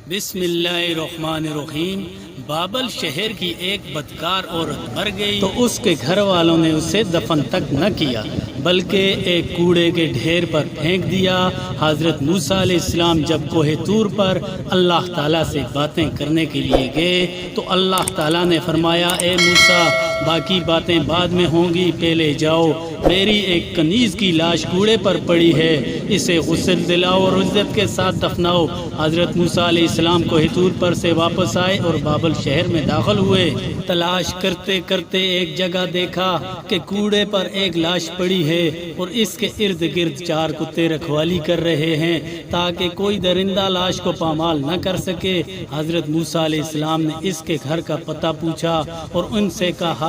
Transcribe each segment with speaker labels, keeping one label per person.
Speaker 1: بسم اللہ الرحمن الرحیم۔ بابل شہر کی ایک بدکار عورت مر گئی تو اس کے گھر والوں نے اسے دفن تک نہ کیا بلکہ ایک کوڑے کے ڈھیر پر پھینک دیا۔ حضرت موسیٰ علیہ السلام جب کوہ طور پر اللہ تعالیٰ سے باتیں کرنے کے لیے گئے تو اللہ تعالیٰ نے فرمایا، اے موسیٰ باقی باتیں بعد میں ہوں گی، پہلے جاؤ، میری ایک کنیز کی لاش کوڑے پر پڑی ہے، اسے غسل دلاؤ اور عزت کے ساتھ دفناؤ۔ حضرت موسیٰ علیہ السلام کوہ طور پر سے واپس آئے اور بابل شہر میں داخل ہوئے۔ تلاش کرتے کرتے ایک جگہ دیکھا کہ کوڑے پر ایک لاش پڑی ہے اور اس کے ارد گرد 4 کتے رکھوالی کر رہے ہیں تاکہ کوئی درندہ لاش کو پامال نہ کر سکے۔ حضرت موسیٰ علیہ السلام نے اس کے گھر کا پتہ پوچھا اور ان سے کہا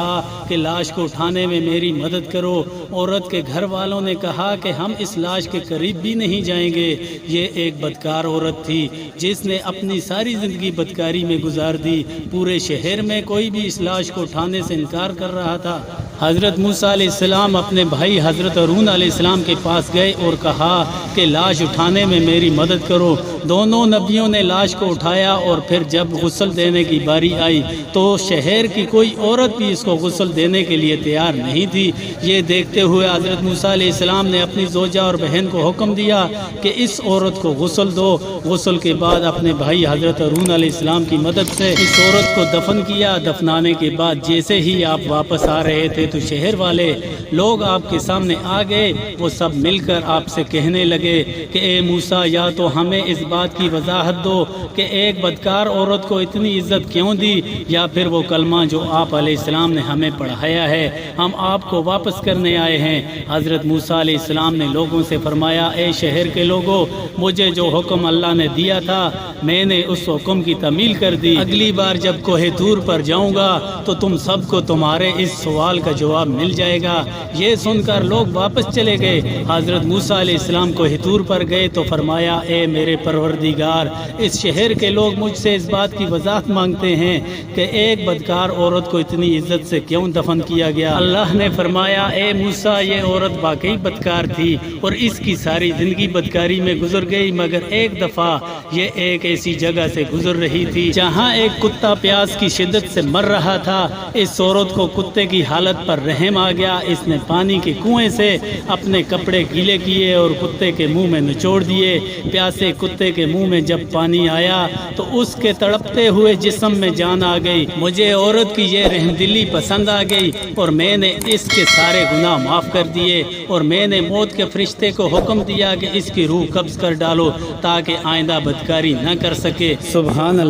Speaker 1: کہ لاش کو اٹھانے میں میری مدد کرو۔ عورت کے گھر والوں نے کہا کہ ہم اس لاش کے قریب بھی نہیں جائیں گے۔ یہ ایک بدکار عورت تھی جس نے اپنی ساری زندگی بدکاری میں گزار دی۔ پورے شہر میں کوئی بھی اس لاش کو اٹھانے سے انکار کر رہا تھا۔ حضرت موسیٰ علیہ السلام اپنے بھائی حضرت ہارون علیہ السلام کے پاس گئے اور کہا کہ لاش اٹھانے میں میری مدد کرو۔ دونوں نبیوں نے لاش کو اٹھایا اور پھر جب غسل دینے کی باری آئی تو شہر کی کوئی عورت بھی اس کو غسل دینے کے لیے تیار نہیں تھی۔ یہ دیکھتے ہوئے حضرت موسیٰ علیہ السلام نے اپنی زوجہ اور بہن کو حکم دیا کہ اس عورت کو غسل دو۔ غسل کے بعد اپنے بھائی حضرت ہارون علیہ السلام کی مدد سے اس عورت کو دفن کیا۔ دفنانے کے بعد جیسے ہی آپ واپس آ رہے تھے تو شہر والے لوگ آپ کے سامنے آ گئے۔ وہ سب مل کر آپ سے کہنے لگے کہ اے موسیٰ، یا تو ہمیں اس بات کی وضاحت دو کہ ایک بدکار عورت کو اتنی عزت کیوں دی، یا پھر وہ کلمہ جو آپ علیہ السلام نے ہمیں پڑھایا ہے ہم آپ کو واپس کرنے آئے ہیں۔ حضرت موسیٰ علیہ السلام نے لوگوں سے فرمایا، اے شہر کے لوگوں، مجھے جو حکم اللہ نے دیا تھا میں نے اس حکم کی تعمیل کر دی۔ اگلی بار جب کوہ طور پر جاؤں گا تو تم سب کو تمہارے اس سوال کا جواب مل جائے گا۔ یہ سن کر لوگ واپس چلے گئے۔ حضرت موسیٰ علیہ السلام کوہ طور پر گئے تو فرمایا، اے میرے پروردگار، اس شہر کے لوگ مجھ سے اس بات کی وضاحت مانگتے ہیں کہ ایک بدکار عورت کو اتنی عزت سے کیوں دفن کیا گیا۔ اللہ نے فرمایا، اے موسیٰ، یہ عورت واقعی بدکار تھی اور اس کی ساری زندگی بدکاری میں گزر گئی، مگر ایک دفعہ یہ ایک ایسی جگہ سے گزر رہی تھی جہاں ایک کتا پیاس کی شدت سے مر رہا تھا۔ اس عورت کو کتے کی حالت پر رحم آ گیا۔ اس نے پانی کے کنویں سے اپنے کپڑے گیلے کیے اور کتے کے منہ میں نچوڑ دیے۔ پیاسے کتے کے منہ میں جب پانی آیا تو اس کے تڑپتے ہوئے جسم میں جان آ گئی۔ مجھے عورت کی یہ رحم دلی پسند آ گئی اور میں نے اس کے سارے گناہ معاف کر دیے، اور میں نے موت کے فرشتے کو حکم دیا کہ اس کی روح قبض کر ڈالو تاکہ آئندہ بدکاری نہ کر سکے۔ سبحان اللہ۔